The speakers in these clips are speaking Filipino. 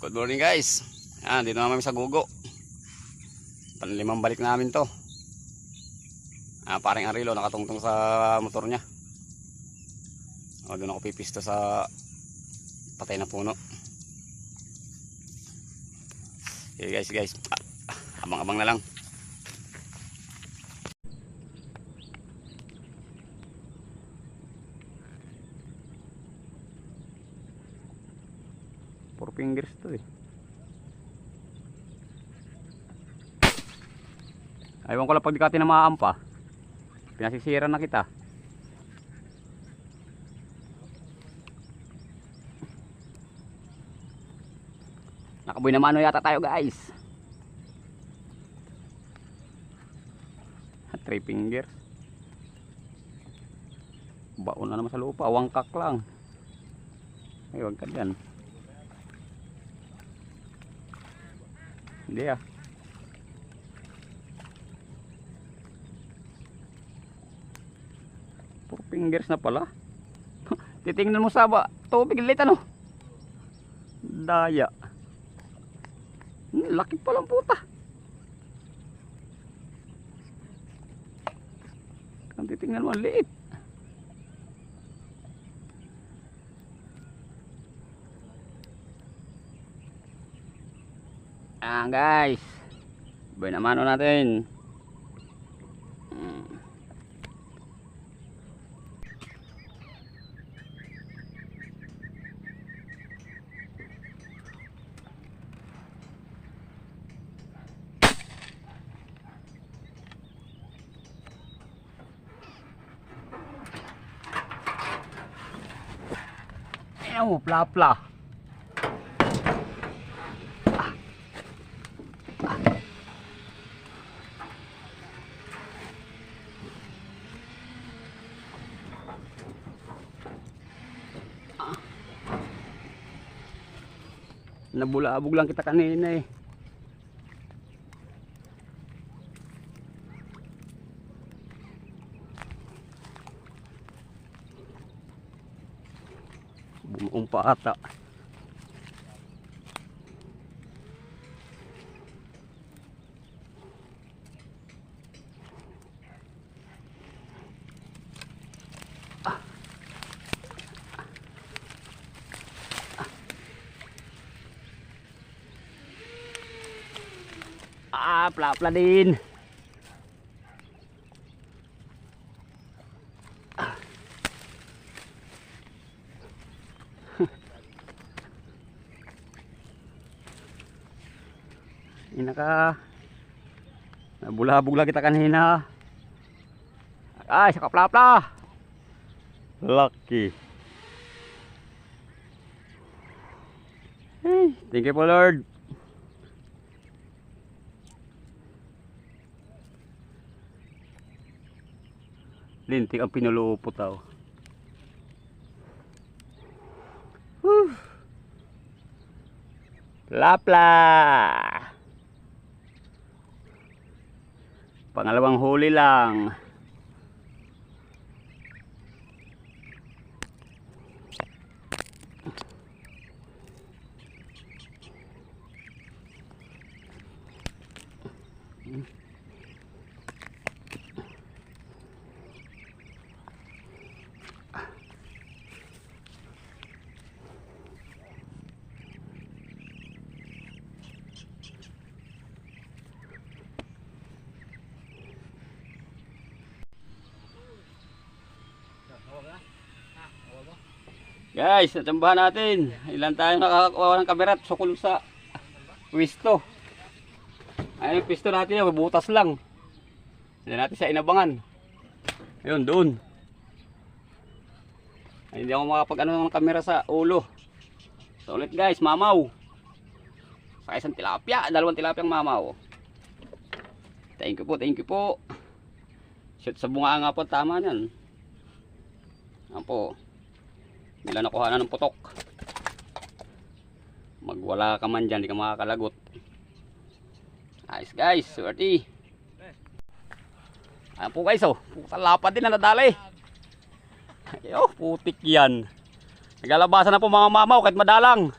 Good morning guys. Dito naman kami sa Gugo. Panlimang balik namin to. Paring Arilo nakatungtong sa motor niya. Doon ako pipisto sa patay na puno. Okay guys. Abang-abang na lang. Four fingers to eh. Aywan ko lang pag di ka tinamaan pa. Pinasisira na kita. Nakaboy na mano yata tayo guys. 3 fingers. Baon na naman sa lupa. Wangkak lang. Ay wag ka dyan. Hindi 4 fingers na pala. Titingnan mo sa tubig ulit ano. Daya. Laki palang puta. Ang titingnan mo liit. Guys. Buhay naman natin. Pla-pla. Nabulabog lang kita kanina eh. Bumuong pa ata. Pla-pla din. Nabulabog lang kita kanina. Ay, saka pla-pla. Lucky. Hey, thank you po Lord. Lintik ang pinulupot tao. Pla-pla. Pangalawang huli lang. Guys, natambahan natin. Ilan tayo nakakakuha ng kamera at sukul sa pwisto. Ayun yung pwisto natin yan, butas lang. Hindi natin siya inabangan. Ayun, doon. Ay, hindi ako makapag ano ng kamera sa ulo. So ulit guys, mamaw. Sa isang tilapia, dalawang tilapyang mamaw. Thank you po. Shoot sa bunga nga po, tama yan. Yan po. Nila nakuha na ng putok. Magwala ka man dyan, di ka makakalagot. Ayos guys, swerte. Ayan po guys, putang lapad din na nadali. Putik yan. Naglalabasan na po mga mamaw kahit madalang.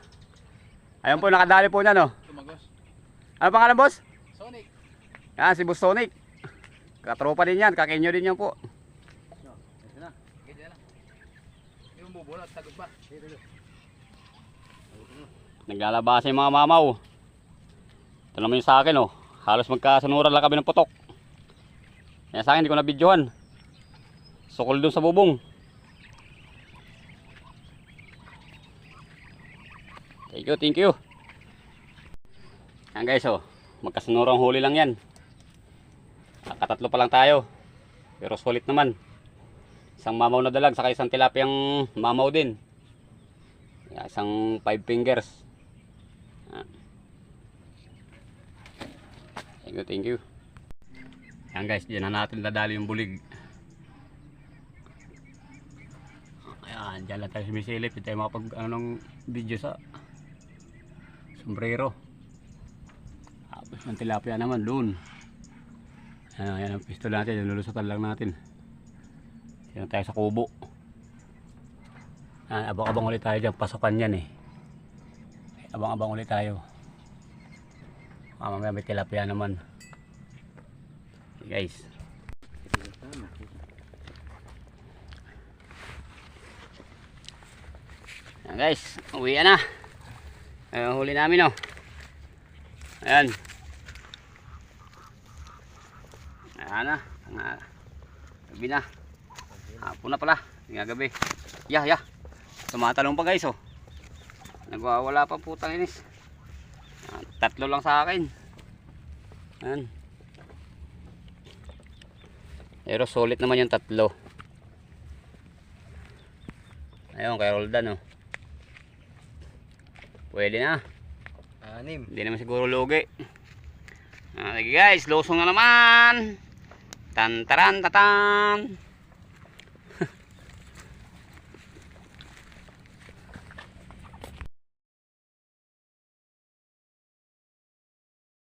Ayun po, nakadali po niya, no? Tumagos. Ano pangalan, boss? Sonic. Yan, si Boss Sonic. Katropa din yan, kakinyo din yan po. Ito na. Ganyan na. Yung bubulot, tagot ba? Dito. Naglalabasa yung mga mamaw. Ito naman yung sa akin, oh. Halos magkasunuran lang kami ng putok. Kaya sa akin, hindi ko na-videohan. Sukol doon sa bubong. Thank you, thank you. Yan guys, oh. Magkasunurang huli lang yan. Nakatatlo pa lang tayo. Pero sulit naman. Isang mamaw na dalag, saka isang tilapiyang mamaw din. Isang 5 fingers. Thank you, thank you. Yan guys, diyan na natin dadali yung bulig. Ayan, dyan lang tayo sumisilip. Hindi tayo makapag ng video sa sombrero. Tapos yung tilapia naman doon. Ayan ang pistol natin, lulusutan lang natin. Yan tayo sa kubo. Abang-abang ulit tayo dyan, pasokan yan eh. Abang-abang ulit tayo. Mamaya may tilapia naman. Okay, guys. Ayan guys, uwi na. Huli namin, oh. Ayan. Ayan na. Gabi na. Hapon na pala. Nga gabi. Yah. Tumatalong pa guys, oh. Nagwawala pa putang inis. Tatlo lang sa akin. Ayan. Pero solid naman yung tatlo. Ayun, kay Roldan, oh. Pwede na. 6. Hindi naman siguro lugi. Sige guys, lusong na naman. Tantaran tatan.